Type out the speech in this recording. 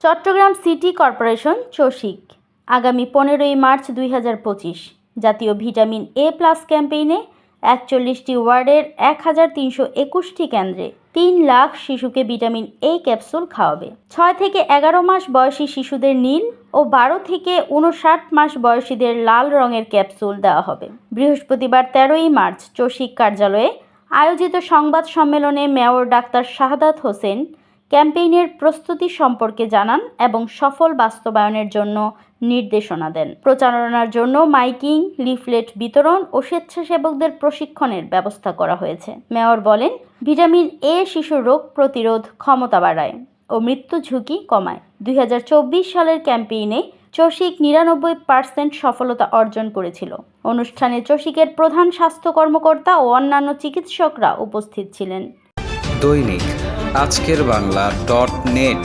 Chittagong city corporation চসিক আগামী 15ই March 2025 জাতীয় vitamin A plus ক্যাম্পেইনে 41টি ওয়ার্ডের 1321টি কেন্দ্রে 3 লাখ শিশুকে ভিটামিন এ ক্যাপসুল খাওয়াবে। 6 থেকে 11 মাস বয়সী শিশুদের নীল ও 12 থেকে 59 মাস বয়সীদের লাল রঙের ক্যাপসুল দেওয়া হবে। বৃহস্পতিবার 13ই মার্চ চসিক কার্যালয়ে আয়োজিত সংবাদ সম্মেলনে মেয়র ডাক্তার শাহাদাত হোসেন ক্যাম্পেইনের প্রস্তুতি সম্পর্কে জানান এবং সফল বাস্তবায়নের জন্য নির্দেশনা দেন। প্রচারণার জন্য মাইকিং, লিফলেট বিতরণ ও স্বেচ্ছাসেবকদের প্রশিক্ষণের ব্যবস্থা করা হয়েছে। মেয়র বলেন, ভিটামিন এ শিশুর রোগ প্রতিরোধ ক্ষমতা বাড়ায় ও মৃত্যু ঝুঁকি কমায়। 2024 সালের ক্যাম্পেইনে চসিক 99% সফলতা অর্জন করেছিল। অনুষ্ঠানে চসিকের প্রধান স্বাস্থ্য কর্মকর্তা ও অন্যান্য চিকিৎসকরা উপস্থিত ছিলেন। দৈনিক আজকের বাংলা .net